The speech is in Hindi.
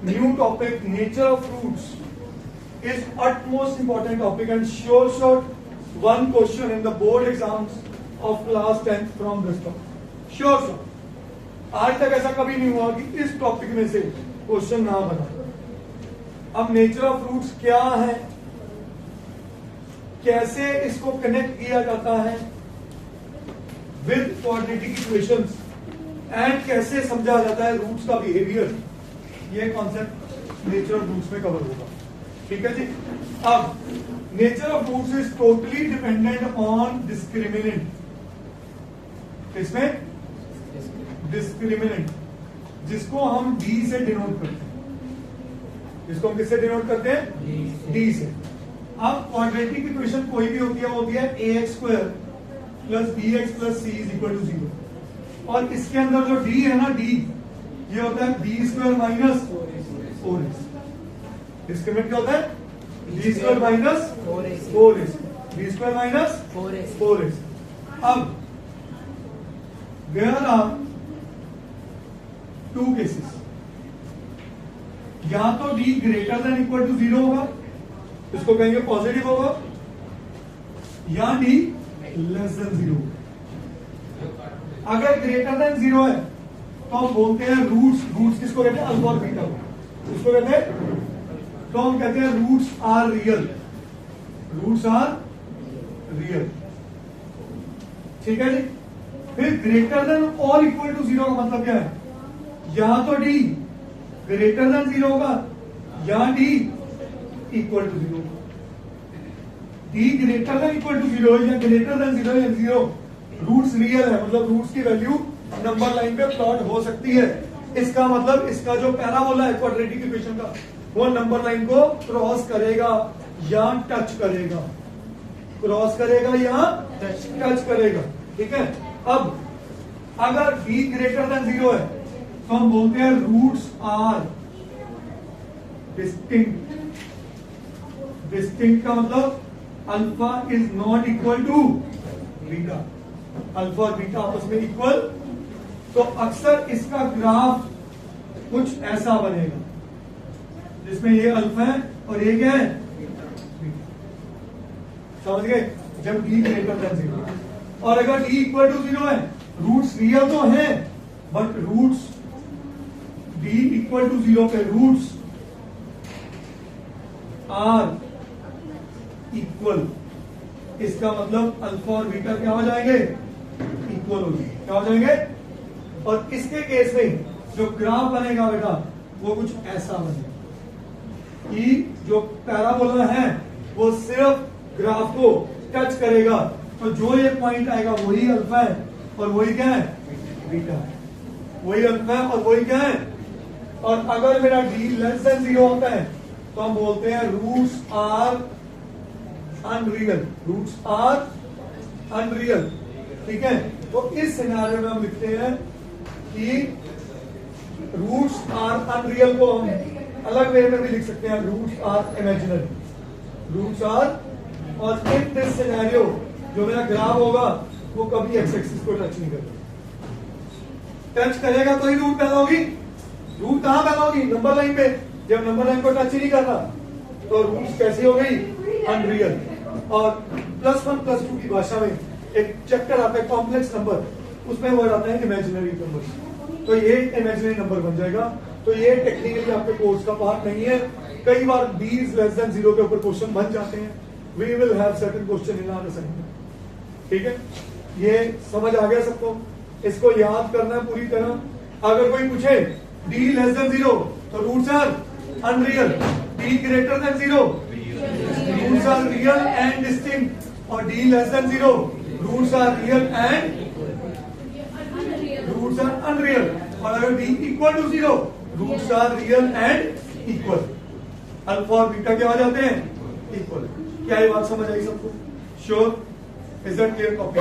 new topic, nature of fruits is utmost important topic and sure one question in the board exams of class 10th from this topic. Sure. आज तक ऐसा कभी नहीं हुआ कि इस टॉपिक में से क्वेश्चन ना बना। अब नेचर ऑफ फ्रूट्स क्या है, कैसे इसको कनेक्ट किया जाता है विद क्वाड्रेटिक इक्वेशंस एंड कैसे समझा जाता है रूट्स का बिहेवियर, ये कॉन्सेप्ट नेचर ऑफ फ्रूट्स में कवर होगा। ठीक है जी। अब nature of fruits is totally dependent upon discriminant. इसमें डिस्क्रिमिनेंट जिसको हम डी से डिनोट करते हैं, जिसको हम किससे डिनोट करते हैं? डी से। अब क्वाड्रेटिक इक्वेशन कोई भी होती है वो होती है ax² plus bx plus c is equal to 0 और इसके अंदर जो d है ना, d ये होता है b² माइनस 4ac। डिस्क्रिमिनेंट क्या होता है? b² minus 4ac, b² minus 4ac। अब देयर आर टू केसेस, या तो d greater than equal to 0 होगा, इसको कहेंगे पॉजिटिव होगा, या d लेस देन 0। अगर ग्रेटर देन 0 है तो हम बोलते हैं रूट्स किसको कहते हैं? अल्फा और बीटा को। उसको कहते हैं, तो हम कहते हैं roots are real, roots are real. ठीक है जी। फिर ग्रेटर देन और इक्वल टू 0 का मतलब क्या है? यहां तो d ग्रेटर देन 0 होगा, यहां d इक्वल टू 0 होगा। d greater than equal to 0 या ग्रेटर देन 0 या 0 रूट्स रियल है, मतलब रूट्स की वैल्यू नंबर लाइन पे प्लॉट हो सकती है। इसका मतलब इसका जो पैराबोला है क्वाड्रेटिक इक्वेशन का, वो नंबर लाइन को क्रॉस करेगा या टच करेगा, क्रॉस करेगा या टच करेगा। ठीक है। अब अगर d ग्रेटर देन 0 है तो हम बोलते हैं रूट्स आर डिस्टिंक्ट। डिस्टिंक्ट का मतलब alpha is not equal to beta, alpha और बीटा आपस में इक्वल। तो अक्सर इसका ग्राफ कुछ ऐसा बनेगा जिसमें ये अल्फा है और ये क्या है? समझ गए? जब d ग्रेटर देन 0। और अगर d इक्वल टू 0 है, रूट्स रियल तो है but roots d equal to 0 पे रूट्स आर इक्वल, इसका मतलब अल्फा और बीटा क्या हो जाएंगे? इक्वल हो जाएंगे। क्या हो जाएंगे? और इसके केस में जो ग्राफ बनेगा बेटा वो कुछ ऐसा बनेगा कि जो पैराबोला है वो सिर्फ ग्राफ को टच करेगा, तो जो ये पॉइंट आएगा वही अल्फा है और वही क्या है? बीटा है। वही अल्फा है और वही क्या है? और अगर मेरा d लेस देन 0 होता है तो हम बोलते हैं roots are unreal, roots are unreal. ठीक है। तो इस सिनेरियो में हम लिखते हैं कि रूट्स आर अनरियल को हम अलग वे में भी लिख सकते हैं, roots are imaginary, roots are. और इन दिस सिनेरियो जो मेरा ग्राफ होगा वो कभी एक्स एक्सिस को टच नहीं करेगा। टच करेगा तो ही रूट पैदा होगी। रूट कहां पैदा होगी? नंबर लाइन पे। जब नंबर लाइन को टच ही नहीं करना तो रूट्स कैसी हो गई? अनरियल। और +1 +2 की भाषा में एक चैप्टर आता है कॉम्प्लेक्स नंबर, उसमें वर्ड आता है इमेजिनरी नंबर, तो ये इमेजिनरी नंबर बन जाएगा। तो ये टेक्निकली आपके कोर्स का पार्ट नहीं है। कई बार d इज लेस देन 0 के ऊपर क्वेश्चन बन जाते हैं। We will have certain question in our assignment. ठीक है। ये समझ आ गया सबको? इसको याद करना है पूरी तरह। अगर कोई पूछे d लेस देन 0 तो roots are unreal, d greater than 0 roots are real and distinct, और d less than 0 roots are real and roots are unreal. और अगर d equal to 0 roots are real and equal. Alpha और बीटा क्या आ जाते हैं? इक्वल। क्या ये बात समझ आई सबको? Sure? Is that clear? Copy